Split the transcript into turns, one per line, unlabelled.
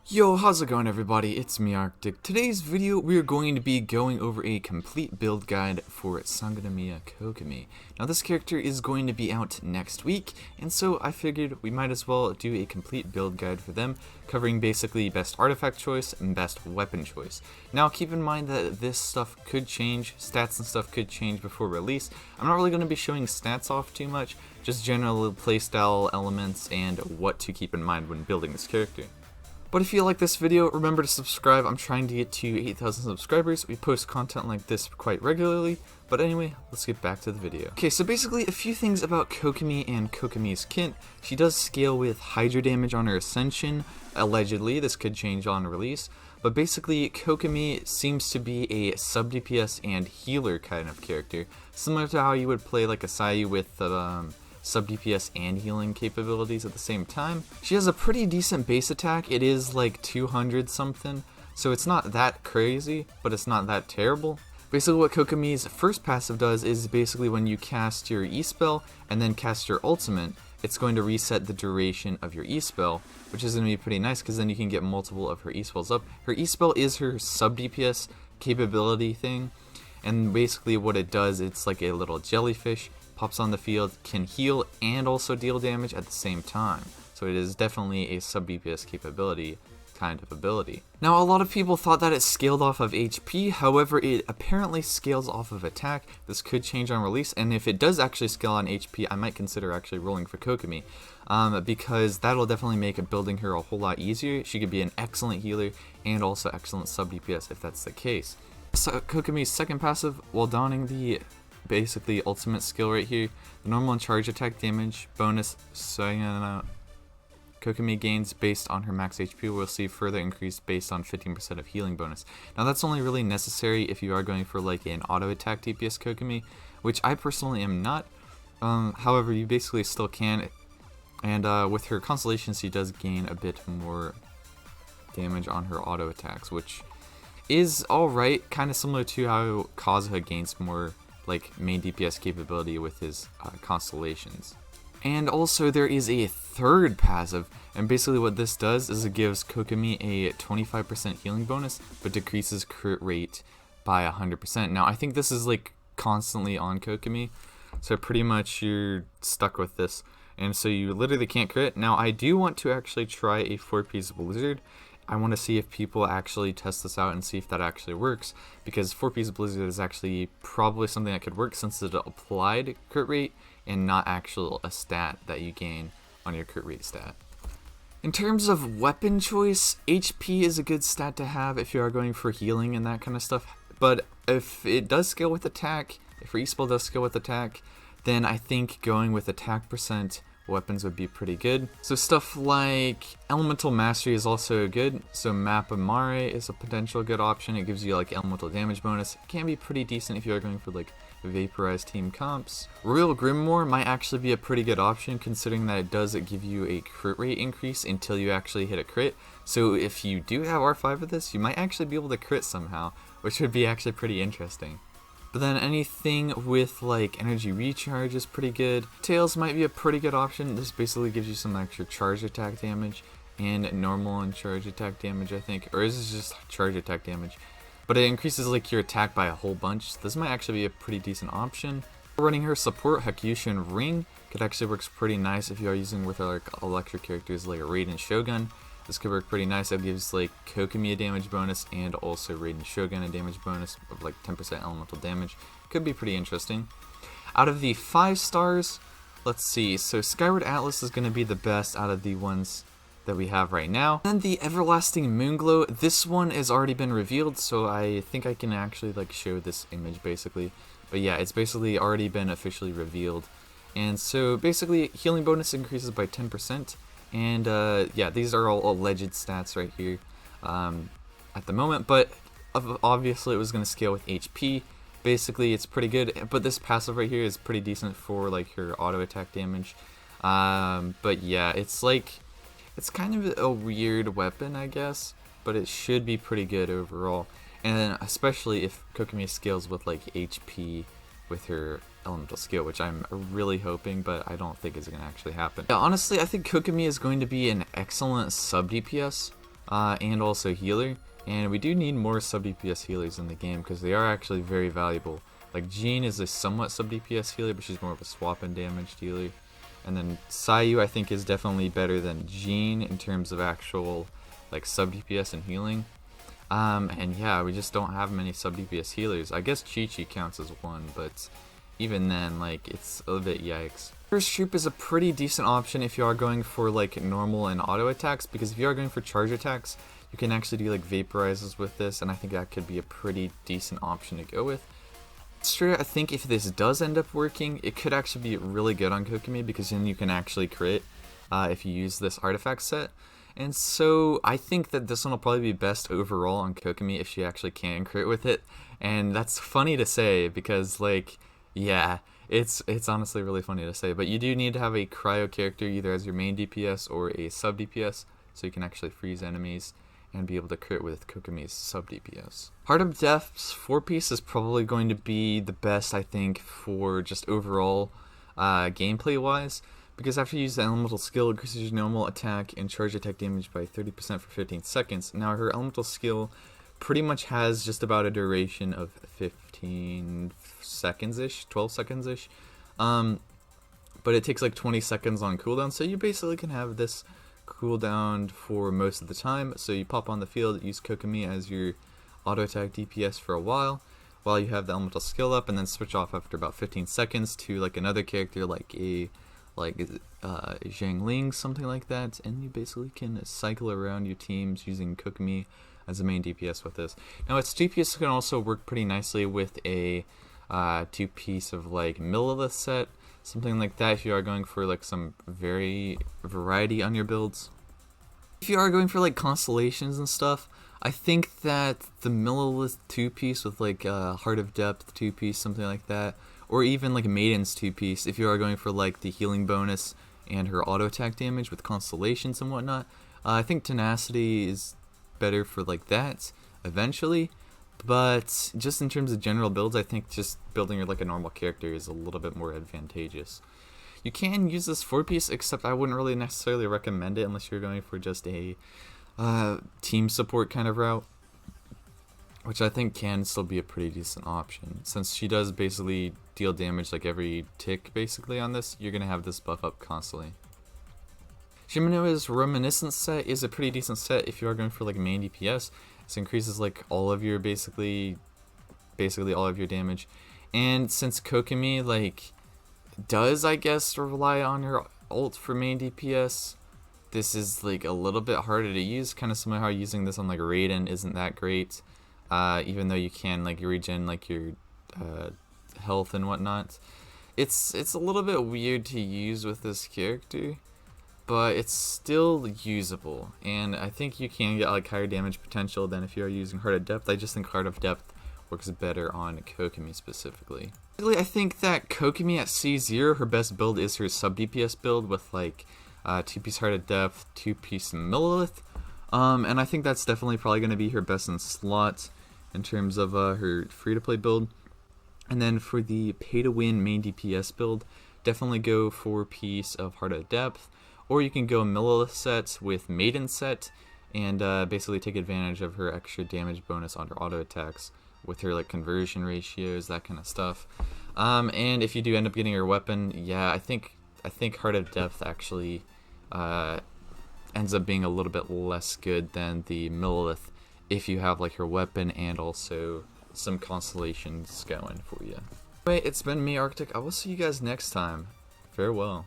Yo, how's it going everybody? It's me Arctic. Today's video we are going to be going over a complete build guide for Sangonomiya Kokomi. Now this character is going to be out next week, and so I figured we might as well do a complete build guide for them, covering basically best artifact choice and best weapon choice. Now keep in mind that this stuff could change, stats and stuff could change before release. I'm not really going to be showing stats off too much, just general playstyle elements and what to keep in mind when building this character. But if you like this video, remember to subscribe. I'm trying to get to 8,000 subscribers. We post content like this quite regularly. But anyway, let's get back to the video. Okay, so basically a few things about Kokomi and Kokomi's kit. She does scale with Hydra damage on her Ascension, allegedly. This could change on release. But basically, Kokomi seems to be a sub DPS and healer kind of character. Similar to how you would play like a Sayu with sub DPS and healing capabilities at the same time. She has a pretty decent base attack. It is like 200 something, so it's not that crazy, but it's not that terrible. Basically what Kokomi's first passive does is basically when you cast your E-spell and then cast your ultimate, it's going to reset the duration of your E-spell, which is going to be pretty nice because then you can get multiple of her E-spells up. Her E-spell is her sub DPS capability thing, and basically what it does, it's like a little jellyfish, pops on the field, can heal and also deal damage at the same time. So it is definitely a sub DPS capability kind of ability. Now a lot of people thought that it scaled off of HP, however it apparently scales off of attack. This could change on release, and if it does actually scale on HP, I might consider actually rolling for Kokomi, because that'll definitely make building her a whole lot easier. She could be an excellent healer and also excellent sub DPS if that's the case. So Kokomi's second passive, while donning the basically ultimate skill right here, the normal and charge attack damage bonus Kokomi gains based on her max HP will see further increase based on 15% of healing bonus. Now that's only really necessary if you are going for like an auto attack DPS Kokomi, which I personally am not. However, you basically still can, and with her constellation she does gain a bit more damage on her auto attacks, which is alright, kind of similar to how Kazuha gains more like main DPS capability with his constellations. And also there is a third passive, and basically what this does is it gives Kokomi a 25% healing bonus but decreases crit rate by 100%. Now I think this is like constantly on Kokomi, so pretty much you're stuck with this, and so you literally can't crit. Now I do want to actually try a 4-piece blizzard. I want to see if people actually test this out and see if that actually works, because 4-piece blizzard is actually probably something that could work since it's applied crit rate and not actual a stat that you gain on your crit rate stat. In terms of weapon choice, HP is a good stat to have if you are going for healing and that kind of stuff, but if it does scale with attack, if her E-spell does scale with attack, then I think going with attack percent weapons would be pretty good. So stuff like Elemental Mastery is also good. So Mappa Mare is a potential good option. It gives you like elemental damage bonus. It can be pretty decent if you are going for like vaporized team comps. Royal Grimoire might actually be a pretty good option, considering that it does give you a crit rate increase until you actually hit a crit. So if you do have R5 of this, you might actually be able to crit somehow, which would be actually pretty interesting. But then anything with like energy recharge is pretty good. Tails might be a pretty good option. This basically gives you some extra charge attack damage and normal and charge attack damage, I think. Or is this just charge attack damage? But it increases like your attack by a whole bunch. This might actually be a pretty decent option. Running her support, Hakyushin Ring, could actually works pretty nice if you are using with like electric characters like Raiden Shogun. This could work pretty nice. It gives like Kokomi a damage bonus and also Raiden Shogun a damage bonus of like 10% elemental damage. Could be pretty interesting. Out of the 5 stars, let's see. So Skyward Atlas is going to be the best out of the ones that we have right now. And the Everlasting Moonglow, this one has already been revealed, so I think I can actually like show this image basically. But yeah, it's basically already been officially revealed. And so basically healing bonus increases by 10%. And yeah, these are all alleged stats right here at the moment, but obviously it was going to scale with HP. Basically it's pretty good, but this passive right here is pretty decent for like her auto attack damage. But yeah, it's like, it's kind of a weird weapon, I guess, but it should be pretty good overall. And especially if Kokomi scales with like HP with her elemental skill, which I'm really hoping, but I don't think is going to actually happen. Yeah, honestly, I think Kokomi is going to be an excellent sub DPS. and also healer. And we do need more sub DPS healers in the game because they are actually very valuable. Like Jean is a somewhat sub DPS healer, but she's more of a swap and damaged healer. And then Sayu I think is definitely better than Jean in terms of actual like sub DPS and healing. And yeah, we just don't have many sub DPS healers. I guess Chi-Chi counts as one, but even then, like, it's a little bit yikes. First Troop is a pretty decent option if you are going for like normal and auto attacks, because if you are going for charge attacks, you can actually do like vaporizes with this, and I think that could be a pretty decent option to go with. I think if this does end up working, it could actually be really good on Kokomi, because then you can actually crit if you use this artifact set. And so I think that this one will probably be best overall on Kokomi if she actually can crit with it. And that's funny to say because, like, yeah, it's honestly really funny to say. But you do need to have a cryo character either as your main DPS or a sub DPS, so you can actually freeze enemies and be able to crit with Kokomi's sub DPS. Heart of Death's 4-piece is probably going to be the best, I think, for just overall gameplay wise, because after you use the elemental skill, it increases your normal attack and charge attack damage by 30% for 15 seconds. Now her elemental skill pretty much has just about a duration of 15 seconds-ish, 12 seconds-ish, but it takes like 20 seconds on cooldown, so you basically can have this cooldown for most of the time. So you pop on the field, use Kokomi as your auto attack DPS for a while you have the elemental skill up, and then switch off after about 15 seconds to like another character like Zhang Ling, something like that, and you basically can cycle around your teams using Kokomi as the main DPS with this. Now its DPS can also work pretty nicely with a 2-piece of like Millilith set, something like that if you are going for like some variety on your builds. If you are going for like constellations and stuff, I think that the Millilith 2-piece with like Heart of Depth 2-piece, something like that, or even like Maiden's 2-piece if you are going for like the healing bonus and her auto attack damage with constellations and whatnot. I think Tenacity is better for like that eventually, but just in terms of general builds, I think just building her like a normal character is a little bit more advantageous. You can use this 4-piece, except I wouldn't really necessarily recommend it unless you're going for just a team support kind of route, which I think can still be a pretty decent option. Since she does basically deal damage like every tick basically on this, you're going to have this buff up constantly. Shimano's Reminiscence set is a pretty decent set if you are going for like main DPS. This increases like all of your basically all of your damage. And since Kokomi like does, I guess, rely on her ult for main DPS, this is like a little bit harder to use, kind of similar how using this on like Raiden isn't that great, even though you can like regen like your health and whatnot. It's a little bit weird to use with this character, but it's still usable, and I think you can get like higher damage potential than if you are using Heart of Depth. I just think Heart of Depth works better on Kokomi specifically. I think that Kokomi at C0, her best build is her sub DPS build with like 2-piece Heart of Depth, 2-piece Millilith, and I think that's definitely probably going to be her best in slot in terms of her free-to-play build. And then for the pay-to-win main DPS build, definitely go 4-piece of Heart of Depth, or you can go Millilith set with Maiden set, and basically take advantage of her extra damage bonus on her auto attacks with her like conversion ratios, that kind of stuff. And if you do end up getting her weapon, yeah, I think Heart of Depth actually ends up being a little bit less good than the Millilith if you have like her weapon and also some constellations going for you. Anyway, it's been me, Arctic. I will see you guys next time. Farewell.